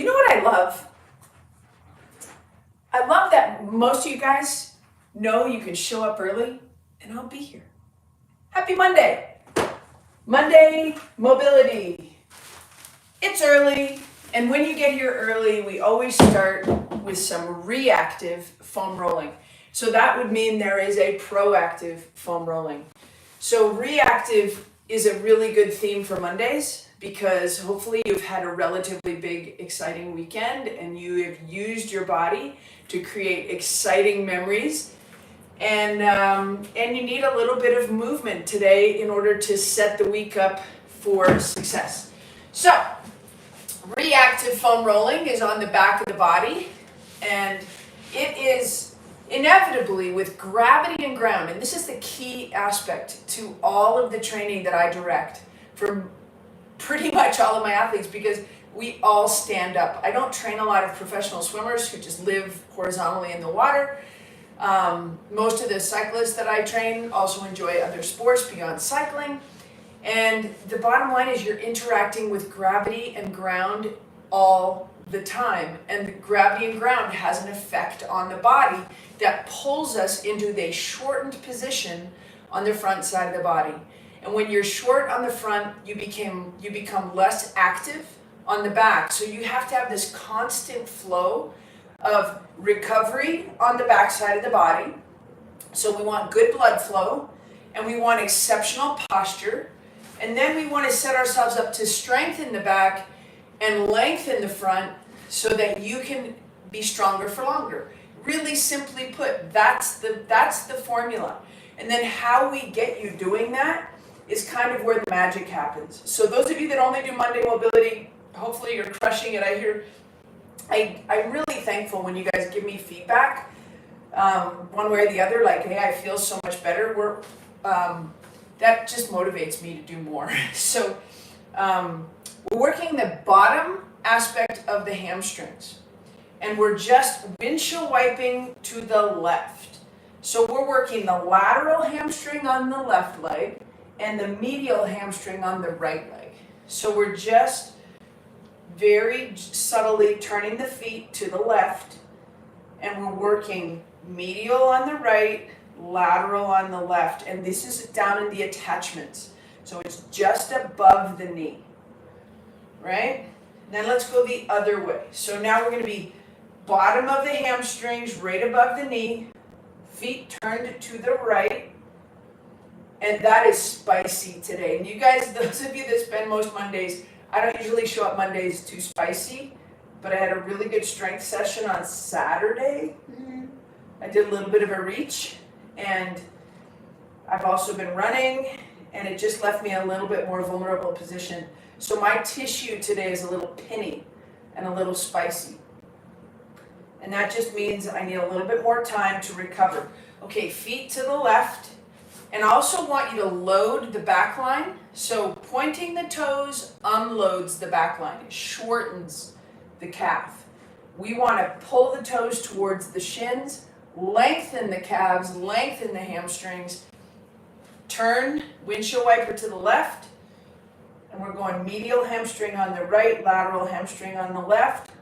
You know what I love? I love that most of you guys know you can show up early and I'll be here. Happy Monday. Monday mobility. It's early, and when you get here early, we always start with some reactive foam rolling. So that would mean there is a proactive foam rolling. So reactive is a really good theme for Mondays because hopefully you've had a relatively big, exciting weekend and you have used your body to create exciting memories. And you need a little bit of movement today in order to set the week up for success. So, reactive foam rolling is on the back of the body, and it is inevitably with gravity and ground. And this is the key aspect to all of the training that I direct for pretty much all of my athletes, because we all stand up. I don't train a lot of professional swimmers who just live horizontally in the water. Most of the cyclists that I train also enjoy other sports beyond cycling. And the bottom line is you're interacting with gravity and ground all the time. And the gravity and ground has an effect on the body that pulls us into a shortened position on the front side of the body. And when you're short on the front, you become less active on the back. So you have to have this constant flow of recovery on the back side of the body. So we want good blood flow, and we want exceptional posture, and then we want to set ourselves up to strengthen the back and lengthen the front so that you can be stronger for longer. Really simply put, that's the formula. And then how we get you doing that is kind of where the magic happens. So those of you that only do Monday mobility, hopefully you're crushing it. I'm really thankful when you guys give me feedback, one way or the other, like, hey, I feel so much better. That just motivates me to do more. So we're working the bottom aspect of the hamstrings, and we're just windshield wiping to the left. So we're working the lateral hamstring on the left leg and the medial hamstring on the right leg. So we're just very subtly turning the feet to the left, and we're working medial on the right, lateral on the left, and this is down in the attachments. So it's just above the knee, right? Then let's go the other way. So now we're going to be bottom of the hamstrings, right above the knee, feet turned to the right, and that is spicy today. And you guys, those of you that spend most Mondays, I don't usually show up Mondays too spicy, but I had a really good strength session on Saturday. I did a little bit of a reach, and I've also been running, and it just left me in a little bit more vulnerable position. So my tissue today is a little pinny and a little spicy. And that just means I need a little bit more time to recover. Okay, feet to the left. And I also want you to load the back line. So pointing the toes unloads the back line. It shortens the calf. We want to pull the toes towards the shins, lengthen the calves, lengthen the hamstrings, turn windshield wiper to the left, and we're going medial hamstring on the right, lateral hamstring on the left.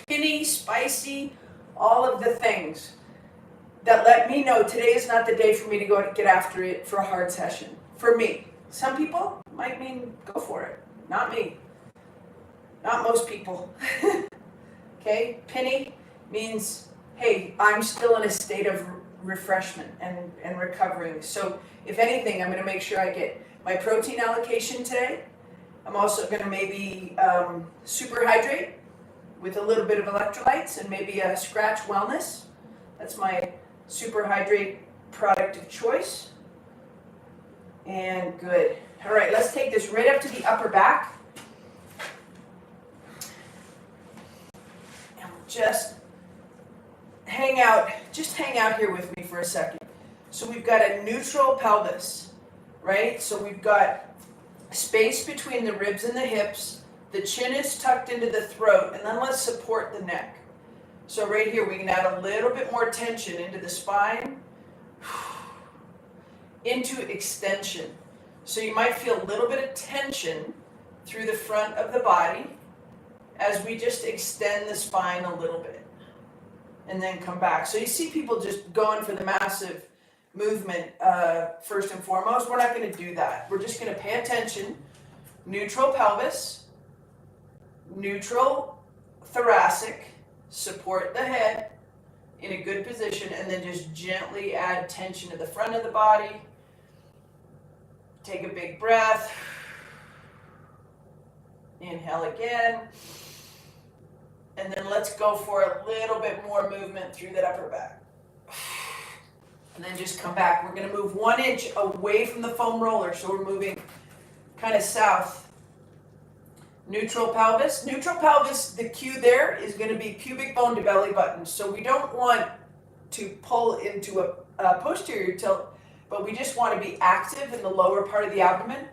Pinny, spicy, all of the things that let me know today is not the day for me to go get after it for a hard session. For me. Some people might mean go for it. Not me. Not most people. Okay? Pinny means, hey, I'm still in a state of refreshment and recovering. So if anything, I'm going to make sure I get my protein allocation today. I'm also going to maybe super hydrate with a little bit of electrolytes and maybe a scratch wellness. That's my super hydrate product of choice. And good. All right, let's take this right up to the upper back. And we'll just hang out here with me for a second. So we've got a neutral pelvis, right? So we've got space between the ribs and the hips. The chin is tucked into the throat, and then let's support the neck. So right here, we can add a little bit more tension into the spine, into extension. So you might feel a little bit of tension through the front of the body as we just extend the spine a little bit and then come back. So you see people just going for the massive movement first and foremost. We're not going to do that. We're just going to pay attention. Neutral pelvis, neutral thoracic, support the head in a good position, and then just gently add tension to the front of the body. Take a big breath. Inhale again. And then let's go for a little bit more movement through that upper back. And then just come back. We're going to move 1 inch away from the foam roller, so we're moving kind of south. Neutral pelvis. Neutral pelvis, the cue there is going to be pubic bone to belly button. So we don't want to pull into a posterior tilt, but we just want to be active in the lower part of the abdomen.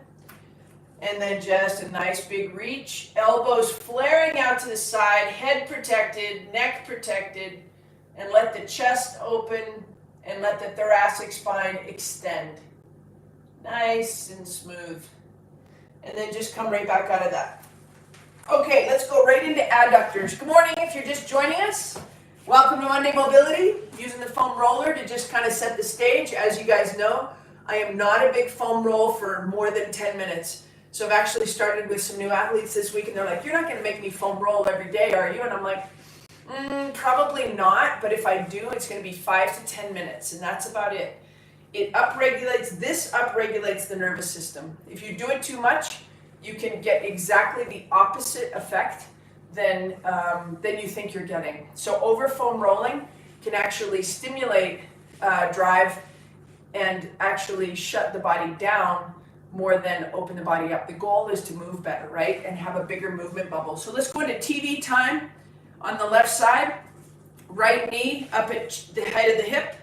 And then just a nice big reach. Elbows flaring out to the side, head protected, neck protected, and let the chest open and let the thoracic spine extend. Nice and smooth. And then just come right back out of that. Okay, let's go right into adductors. Good morning if you're just joining us. Welcome to Monday Mobility. Using the foam roller to just kind of set the stage. As you guys know, I am not a big foam roll for more than 10 minutes. So I've actually started with some new athletes this week, and they're like, you're not going to make me foam roll every day, are you? And I'm like, probably not, but if I do, it's going to be 5 to 10 minutes, and that's about it. It upregulates the nervous system. If you do it too much, you can get exactly the opposite effect than you think you're getting. So over foam rolling can actually stimulate drive and actually shut the body down more than open the body up. The goal is to move better, right? And have a bigger movement bubble. So let's go into TV time on the left side. Right knee up at the height of the hip.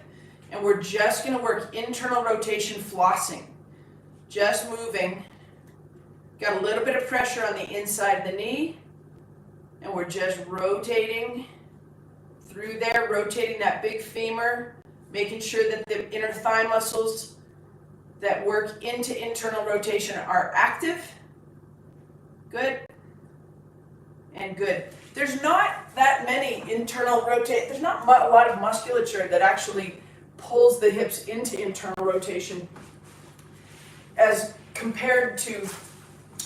And we're just going to work internal rotation flossing. Just moving. Got a little bit of pressure on the inside of the knee. And we're just rotating through there, rotating that big femur, making sure that the inner thigh muscles that work into internal rotation are active. Good. And good. There's not that many internal rotate. There's not a lot of musculature that actually pulls the hips into internal rotation as compared to,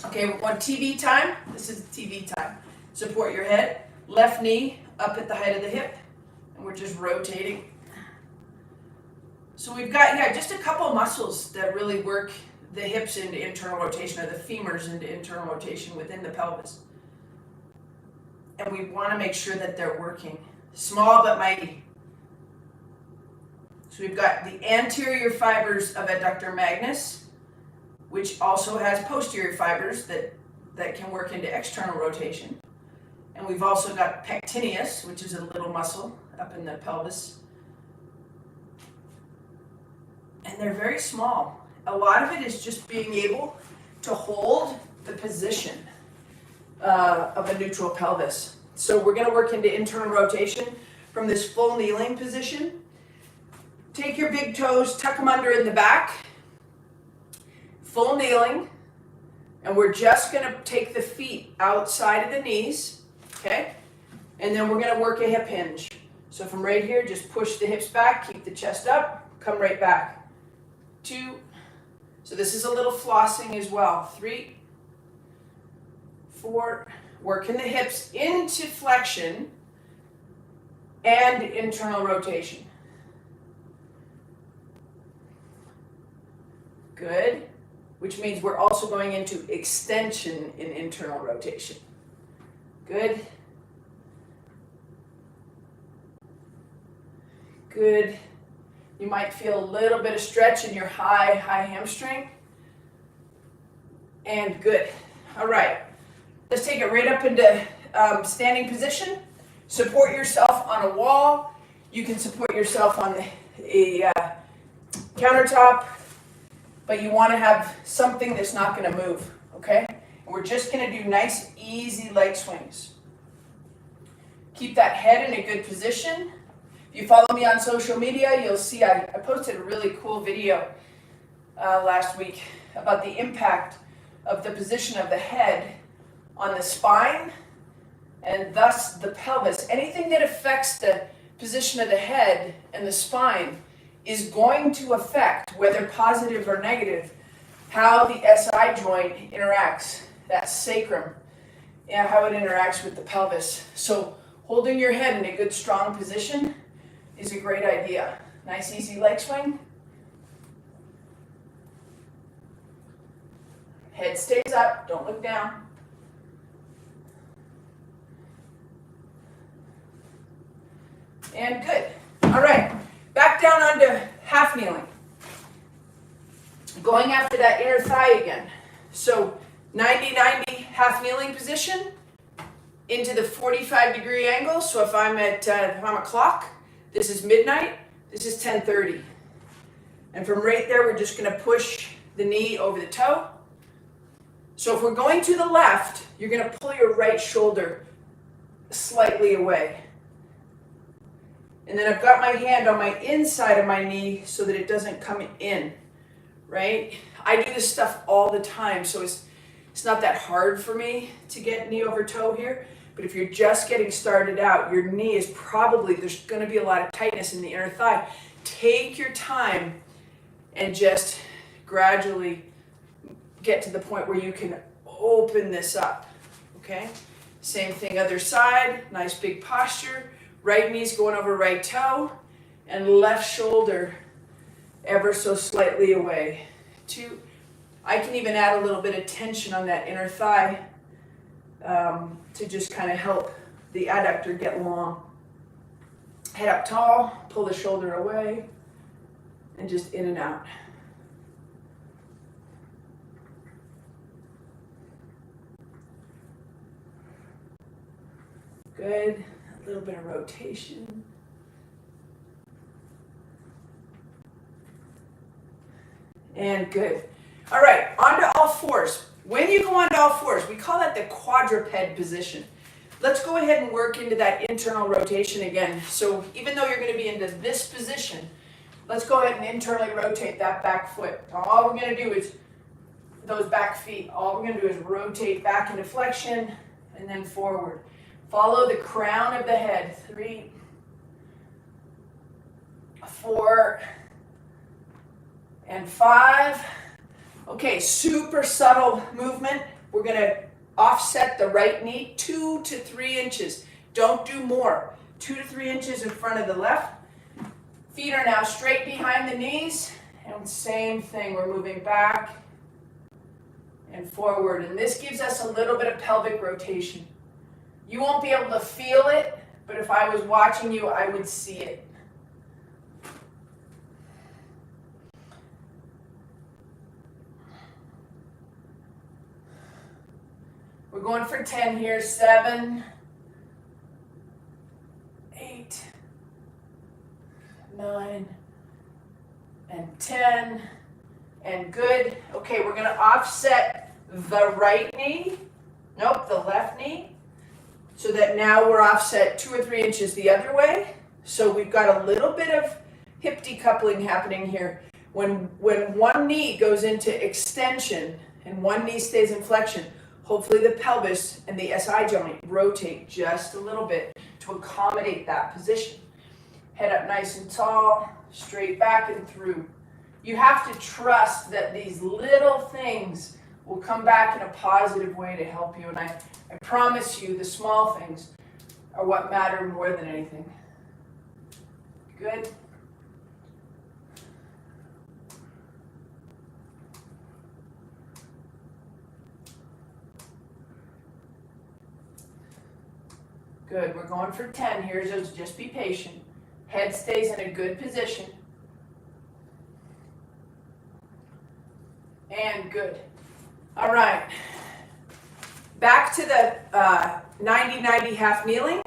okay, we want TV time. This is TV time. Support your head. Left knee up at the height of the hip. And we're just rotating. So we've got, just a couple of muscles that really work the hips into internal rotation, or the femurs into internal rotation within the pelvis. And we want to make sure that they're working. Small but mighty. So we've got the anterior fibers of adductor magnus, which also has posterior fibers that can work into external rotation. And we've also got pectineus, which is a little muscle up in the pelvis. And they're very small. A lot of it is just being able to hold the position of a neutral pelvis. So we're going to work into internal rotation from this full kneeling position. Take your big toes, tuck them under in the back. Full kneeling. And we're just going to take the feet outside of the knees. Okay? And then we're going to work a hip hinge. So from right here, just push the hips back, keep the chest up, come right back. 2. So this is a little flossing as well. 3, 4. Working the hips into flexion and internal rotation. Good. Which means we're also going into extension in internal rotation. Good. Good. You might feel a little bit of stretch in your high hamstring. And good. All right. Let's take it right up into standing position. Support yourself on a wall. You can support yourself on a countertop, but you want to have something that's not going to move, okay? And we're just going to do nice, easy leg swings. Keep that head in a good position. If you follow me on social media, you'll see I posted a really cool video last week about the impact of the position of the head on the spine and thus the pelvis. Anything that affects the position of the head and the spine is going to affect, whether positive or negative, how the SI joint interacts, that sacrum, and how it interacts with the pelvis. So holding your head in a good strong position is a great idea. Nice easy leg swing. Head stays up, don't look down. And good. All right, back down onto half kneeling. Going after that inner thigh again. So 90-90 half kneeling position into the 45-degree angle. So if I'm at a clock, this is midnight, this is 10:30. And from right there, we're just going to push the knee over the toe. So if we're going to the left, you're going to pull your right shoulder slightly away. And then I've got my hand on my inside of my knee so that it doesn't come in, right? I do this stuff all the time, so it's not that hard for me to get knee over toe here. But if you're just getting started out, your knee is probably, there's going to be a lot of tightness in the inner thigh. Take your time and just gradually get to the point where you can open this up, okay? Same thing, other side, nice big posture. Right knee's going over right toe, and left shoulder ever so slightly away. I can even add a little bit of tension on that inner thigh to just kind of help the adductor get long. Head up tall, pull the shoulder away, and just in and out. Good. A little bit of rotation. And good. All right, onto all fours. When you go onto all fours, we call that the quadruped position. Let's go ahead and work into that internal rotation again. So even though you're going to be into this position, let's go ahead and internally rotate that back foot. All we're going to do is those back feet. All we're going to do is rotate back into flexion and then forward. Follow the crown of the head. 3, 4, and 5. Okay, super subtle movement. We're going to offset the right knee 2 to 3 inches. Don't do more. 2 to 3 inches in front of the left. Feet are now straight behind the knees. And same thing, we're moving back and forward. And this gives us a little bit of pelvic rotation. You won't be able to feel it, but if I was watching you, I would see it. We're going for 10 here. 7, 8, 9, and 10. And good. Okay, we're going to offset the right knee. Nope, the left knee. So that now we're offset 2 or 3 inches the other way. So we've got a little bit of hip decoupling happening here. When one knee goes into extension and one knee stays in flexion, hopefully the pelvis and the SI joint rotate just a little bit to accommodate that position. Head up nice and tall, straight back and through. You have to trust that these little things will come back in a positive way to help you. And I promise you the small things are what matter more than anything. Good. Good. We're going for 10 here, so just be patient. Head stays in a good position. And good. All right. Back to the 90-90 half kneeling.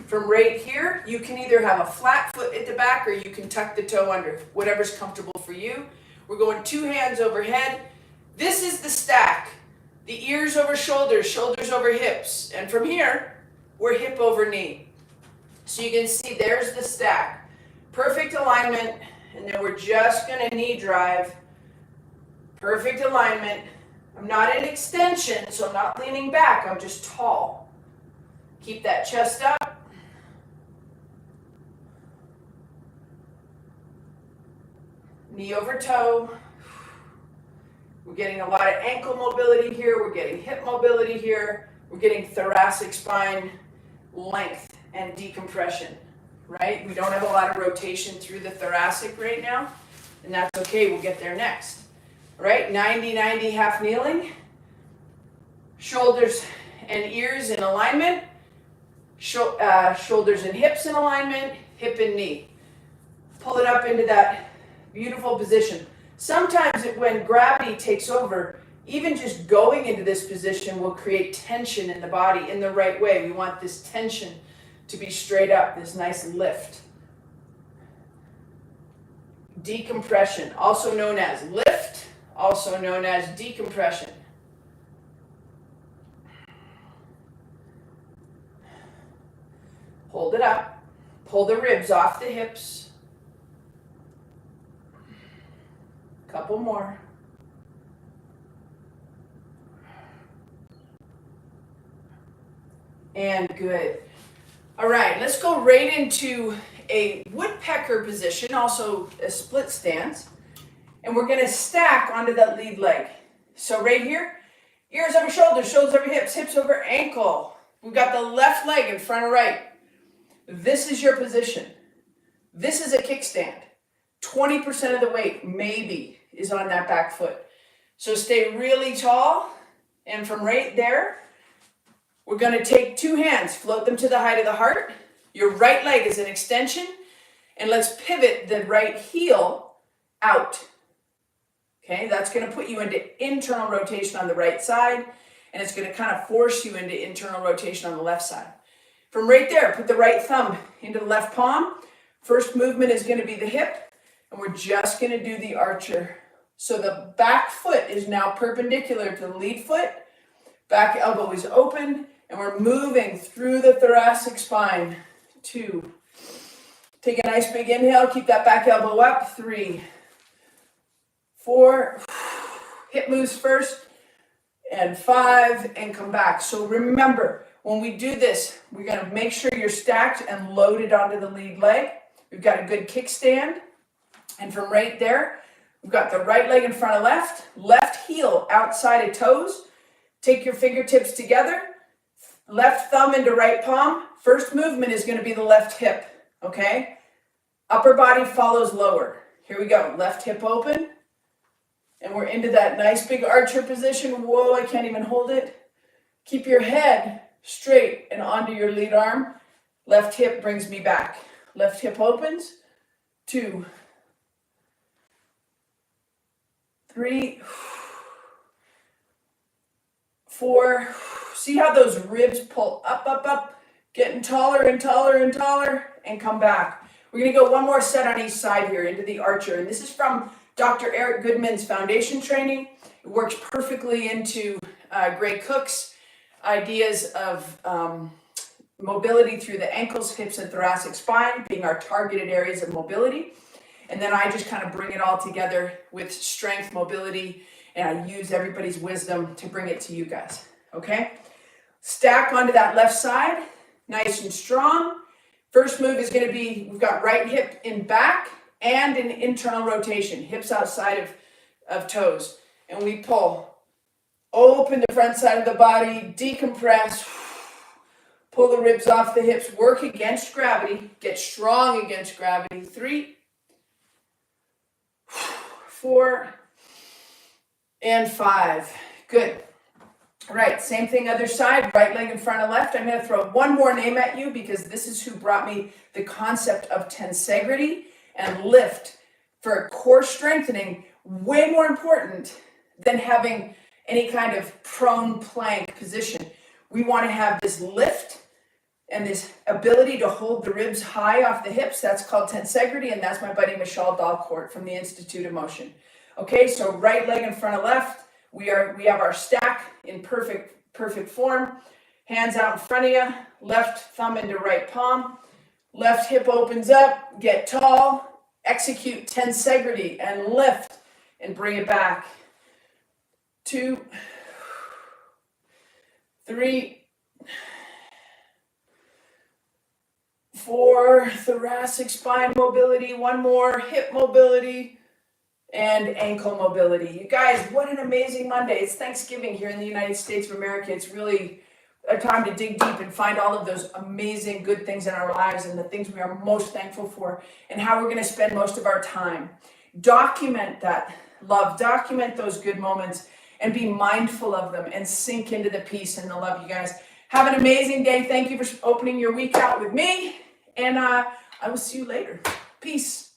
From right here, you can either have a flat foot at the back or you can tuck the toe under, whatever's comfortable for you. We're going 2 hands overhead. This is the stack. The ears over shoulders, shoulders over hips. And from here, we're hip over knee. So you can see there's the stack. Perfect alignment, and then we're just going to knee drive. Perfect alignment. I'm not in extension, so I'm not leaning back. I'm just tall. Keep that chest up. Knee over toe. We're getting a lot of ankle mobility here. We're getting hip mobility here. We're getting thoracic spine length and decompression, right? We don't have a lot of rotation through the thoracic right now, and that's okay. We'll get there next. All right, 90-90 half kneeling. Shoulders and ears in alignment. Shoulders and hips in alignment. Hip and knee. Pull it up into that beautiful position. Sometimes when gravity takes over, even just going into this position will create tension in the body in the right way. We want this tension to be straight up, this nice lift. Decompression, also known as lift, also known as decompression. Hold it up, pull the ribs off the hips. Couple more. And good. All right, let's go right into a woodpecker position, also a split stance. And we're going to stack onto that lead leg. So right here, ears over shoulders, shoulders over hips, hips over ankle. We've got the left leg in front of right. This is your position. This is a kickstand. 20% of the weight, maybe, is on that back foot. So stay really tall, and from right there, we're going to take two hands, float them to the height of the heart. Your right leg is an extension, and let's pivot the right heel out. Okay, that's going to put you into internal rotation on the right side, and it's going to kind of force you into internal rotation on the left side. From right there, put the right thumb into the left palm. First movement is going to be the hip. And we're just going to do the archer. So the back foot is now perpendicular to the lead foot. Back elbow is open. And we're moving through the thoracic spine. 2. Take a nice big inhale. Keep that back elbow up. 3, 4. Hip moves first. And 5. And come back. So remember, when we do this, we're going to make sure you're stacked and loaded onto the lead leg. We've got a good kickstand. And from right there, we've got the right leg in front of left heel outside of toes. Take your fingertips together, left thumb into right palm. First movement is going to be the left hip, okay? Upper body follows lower. Here we go, left hip open. And we're into that nice big archer position. Whoa, I can't even hold it. Keep your head straight and onto your lead arm. Left hip brings me back. Left hip opens. 2, 3, 4. See how those ribs pull up, getting taller and taller and taller, and come back. We're going to go one more set on each side here into the archer. And this is from Dr. Eric Goodman's foundation training. It works perfectly into Gray Cook's ideas of mobility through the ankles, hips, and thoracic spine being our targeted areas of mobility. And then I just kind of bring it all together with strength, mobility, and I use everybody's wisdom to bring it to you guys, okay? Stack onto that left side, nice and strong. First move is going to be, we've got right hip in back and an internal rotation, hips outside of toes. And we pull, open the front side of the body, decompress, pull the ribs off the hips, work against gravity, get strong against gravity. 3, 4, and 5. Good. All right, same thing other side, right leg in front of left. I'm going to throw one more name at you because this is who brought me the concept of tensegrity and lift for core strengthening, way more important than having any kind of prone plank position. We want to have this lift and this ability to hold the ribs high off the hips. That's called tensegrity, and that's my buddy Michelle Dalcourt from the Institute of Motion. Okay, so right leg in front of left. We have our stack in perfect form. Hands out in front of you. Left thumb into right palm. Left hip opens up. Get tall. Execute tensegrity and lift and bring it back. 2, 3, 4, thoracic spine mobility. 1 more, hip mobility and ankle mobility. You guys, what an amazing Monday. It's Thanksgiving here in the United States of America. It's really a time to dig deep and find all of those amazing good things in our lives and the things we are most thankful for and how we're going to spend most of our time. Document that love, document those good moments and be mindful of them and sink into the peace and the love, you guys. Have an amazing day. Thank you for opening your week out with me, and I will see you later. Peace.